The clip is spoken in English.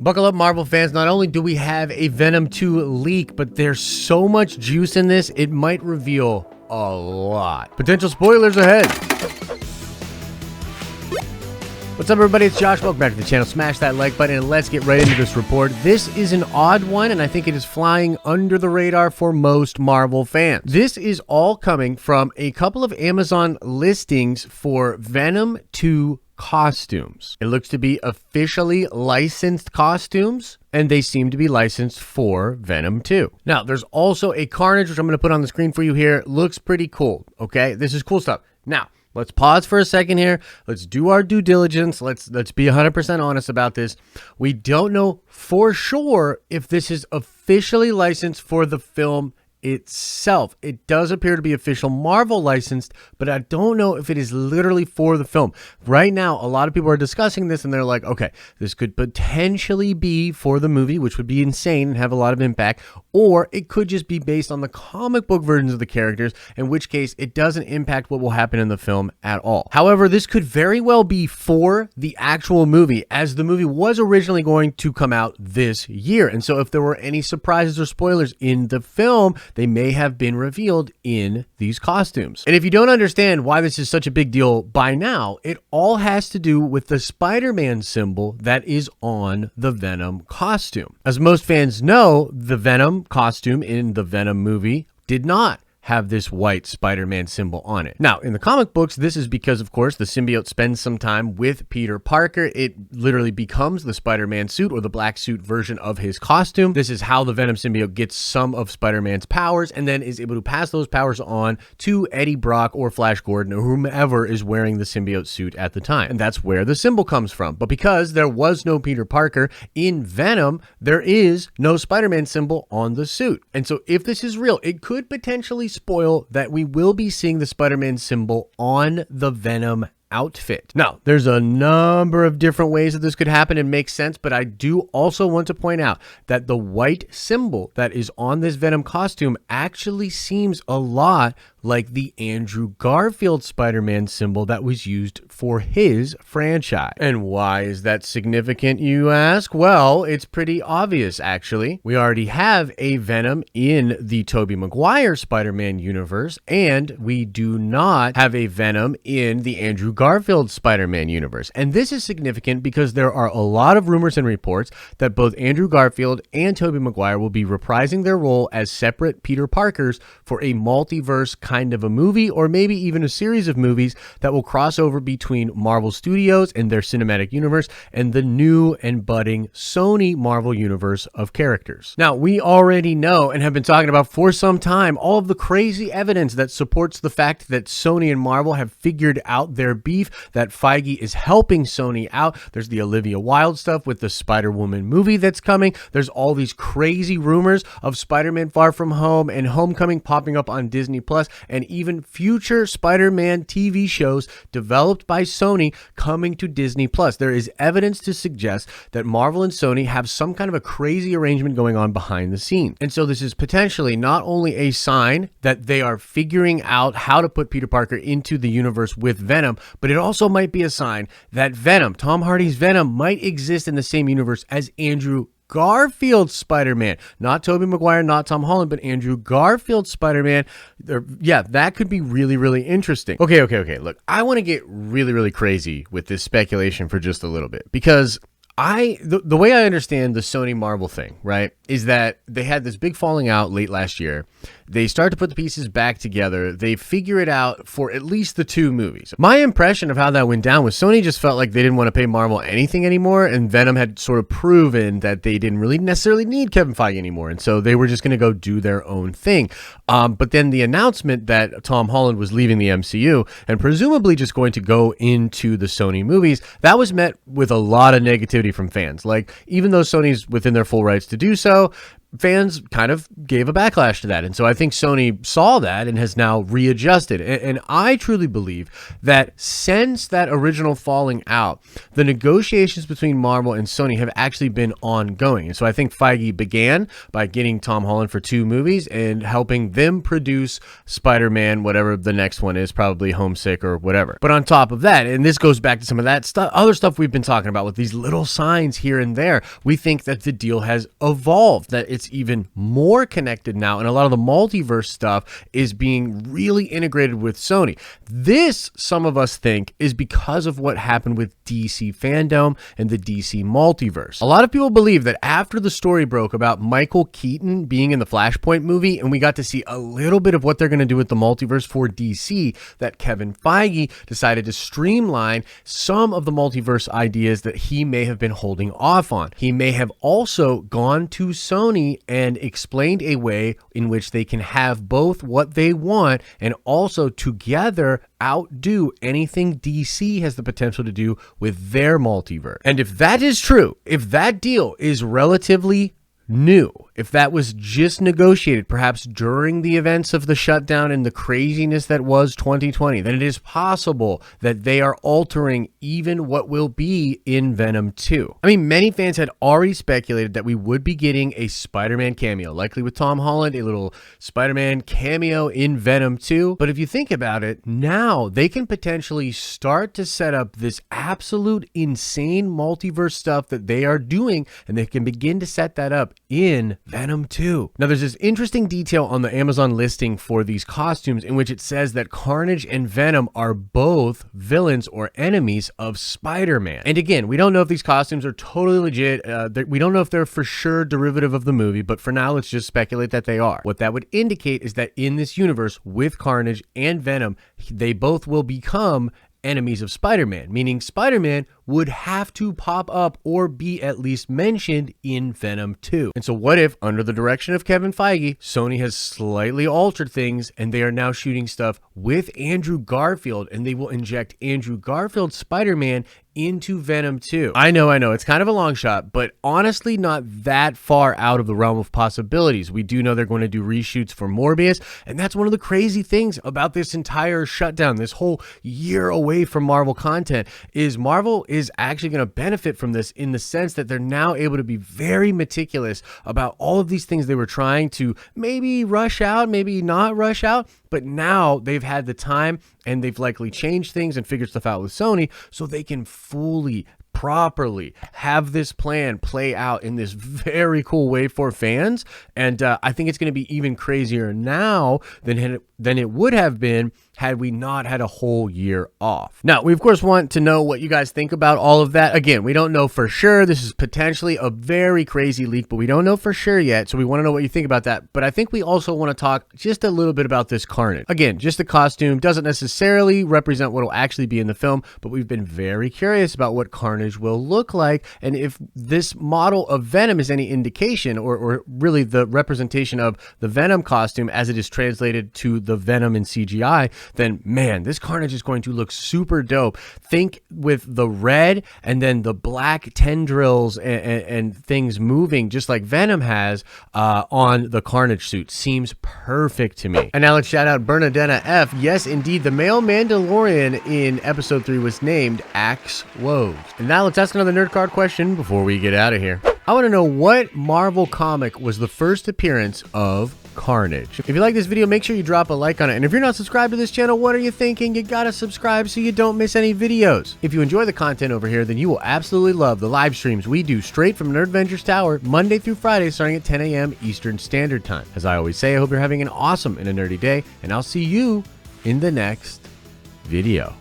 Buckle up, Marvel fans. Not only do we have a Venom 2 leak, but there's so much juice in this, it might reveal a lot. Potential spoilers ahead. What's up, everybody? It's Josh. Welcome back to the channel. Smash that like button and let's get right into this report. This is an odd one, and I think it is flying under the radar for most Marvel fans. This is all coming from a couple of Amazon listings for Venom 2 costumes. It looks to be officially licensed costumes, and they seem to be licensed for Venom 2. Now, there's also a Carnage, which I'm going to put on the screen for you here. Looks pretty cool, okay? This is cool stuff. Now, let's pause for a second here. Let's do our due diligence. Let's be 100% honest about this. We don't know for sure if this is officially licensed for the film itself. It does appear to be official Marvel licensed, but I don't know if it is literally for the film. Right now, a lot of people are discussing this and they're like, okay, this could potentially be for the movie, which would be insane and have a lot of impact, or it could just be based on the comic book versions of the characters, in which case it doesn't impact what will happen in the film at all. However, this could very well be for the actual movie, as the movie was originally going to come out this year. And so if there were any surprises or spoilers in the film, they may have been revealed in these costumes. And if you don't understand why this is such a big deal by now, it all has to do with the Spider-Man symbol that is on the Venom costume. As most fans know, the Venom costume in the Venom movie did not have this white Spider-Man symbol on it. Now, in the comic books, this is because, of course, the symbiote spends some time with Peter Parker. It literally becomes the Spider-Man suit, or the black suit version of his costume. This is how the Venom symbiote gets some of Spider-Man's powers and then is able to pass those powers on to Eddie Brock or Flash Gordon or whomever is wearing the symbiote suit at the time. And that's where the symbol comes from. But because there was no Peter Parker in Venom, there is no Spider-Man symbol on the suit. And so if this is real, it could potentially spoil that we will be seeing the Spider-Man symbol on the Venom outfit. Now, there's a number of different ways that this could happen and make sense, but I do also want to point out that the white symbol that is on this Venom costume actually seems a lot like the Andrew Garfield Spider-Man symbol that was used for his franchise. And why is that significant, you ask? Well, it's pretty obvious, actually. We already have a Venom in the Tobey Maguire Spider-Man universe, and we do not have a Venom in the Andrew Garfield Spider-Man universe. And this is significant because there are a lot of rumors and reports that both Andrew Garfield and Tobey Maguire will be reprising their role as separate Peter Parkers for a multiverse kind of a movie, or maybe even a series of movies that will cross over between Marvel Studios and their cinematic universe and the new and budding Sony Marvel universe of characters. Now, we already know and have been talking about for some time all of the crazy evidence that supports the fact that Sony and Marvel have figured out their beef, that Feige is helping Sony out. There's the Olivia Wilde stuff with the Spider-Woman movie that's coming. There's all these crazy rumors of Spider-Man Far From Home and Homecoming popping up on Disney Plus, and even future Spider-Man TV shows developed by Sony coming to Disney Plus. There is evidence to suggest that Marvel and Sony have some kind of a crazy arrangement going on behind the scenes. And so this is potentially not only a sign that they are figuring out how to put Peter Parker into the universe with Venom, but it also might be a sign that Venom, Tom Hardy's Venom, might exist in the same universe as Andrew Garfield Spider-Man. Not Tobey Maguire, not Tom Holland, but Andrew Garfield Spider-Man. Yeah, that could be really, really interesting. Okay. Look, I want to get really, really crazy with this speculation for just a little bit, because the way I understand the Sony Marvel thing, right, is that they had this big falling out late last year. They start to put the pieces back together. They figure it out for at least the two movies. My impression of how that went down was Sony just felt like they didn't want to pay Marvel anything anymore, and Venom had sort of proven that they didn't really necessarily need Kevin Feige anymore, and so they were just going to go do their own thing. But then the announcement that Tom Holland was leaving the MCU and presumably just going to go into the Sony movies, that was met with a lot of negativity from fans. Like, even though Sony's within their full rights to do so, fans kind of gave a backlash to that. And so I think Sony saw that and has now readjusted. And I truly believe that since that original falling out, the negotiations between Marvel and Sony have actually been ongoing. And so I think Feige began by getting Tom Holland for 2 movies and helping them produce Spider-Man, whatever the next one is, probably Homesick or whatever. But on top of that, and this goes back to some of that stuff, other stuff we've been talking about with these little signs here and there, we think that the deal has evolved, that it's even more connected now, and a lot of the multiverse stuff is being really integrated with Sony. This, some of us think, is because of what happened with DC fandom and the DC multiverse. A lot of people believe that after the story broke about Michael Keaton being in the Flashpoint movie, and we got to see a little bit of what they're going to do with the multiverse for DC, that Kevin Feige decided to streamline some of the multiverse ideas that he may have been holding off on. He may have also gone to Sony and explained a way in which they can have both what they want and also together outdo anything DC has the potential to do with their multiverse. And if that is true, if that deal is relatively new, if that was just negotiated perhaps during the events of the shutdown and the craziness that was 2020, then it is possible that they are altering even what will be in Venom 2. I mean, many fans had already speculated that we would be getting a Spider-Man cameo, likely with Tom Holland, a little Spider-Man cameo in Venom 2. But if you think about it, now they can potentially start to set up this absolute insane multiverse stuff that they are doing, and they can begin to set that up in Venom 2. Now, there's this interesting detail on the Amazon listing for these costumes in which it says that Carnage and Venom are both villains or enemies of Spider-Man. And again, we don't know if these costumes are totally legit. We don't know if they're for sure derivative of the movie, but for now, let's just speculate that they are. What that would indicate is that in this universe with Carnage and Venom, they both will become enemies of Spider-Man, meaning Spider-Man would have to pop up or be at least mentioned in Venom 2. And so what if, under the direction of Kevin Feige, Sony has slightly altered things and they are now shooting stuff with Andrew Garfield, and they will inject Andrew Garfield Spider-Man into Venom 2. I know, it's kind of a long shot, but honestly not that far out of the realm of possibilities. We do know they're going to do reshoots for Morbius, and that's one of the crazy things about this entire shutdown, this whole year away from Marvel content, is Marvel is actually going to benefit from this in the sense that they're now able to be very meticulous about all of these things they were trying to maybe rush out, maybe not rush out, but now they've had the time and they've likely changed things and figured stuff out with Sony so they can fully, properly have this plan play out in this very cool way for fans. And I think it's going to be even crazier now than it would have been had we not had a whole year off. Now, we of course want to know what you guys think about all of that. Again, we don't know for sure. This is potentially a very crazy leak, but we don't know for sure yet. So we want to know what you think about that. But I think we also want to talk just a little bit about this Carnage. Again, just the costume doesn't necessarily represent what will actually be in the film, but we've been very curious about what Carnage will look like. And if this model of Venom is any indication, or really the representation of the Venom costume as it is translated to the Venom in CGI, then man, this Carnage is going to look super dope. Think with the red and then the black tendrils and things moving just like Venom has on the Carnage suit. Seems perfect to me. And now let's shout out Bernadetta F. Yes, indeed, the male Mandalorian in episode 3 was named Axe Woves. And now let's ask another nerd card question before we get out of here. I want to know, what Marvel comic was the first appearance of Carnage? If you like this video, make sure you drop a like on it. And if you're not subscribed to this channel, what are you thinking? You gotta subscribe so you don't miss any videos. If you enjoy the content over here, then you will absolutely love the live streams we do straight from Nerdventures Tower, Monday through Friday, starting at 10 a.m. Eastern Standard Time. As I always say, I hope you're having an awesome and a nerdy day, and I'll see you in the next video.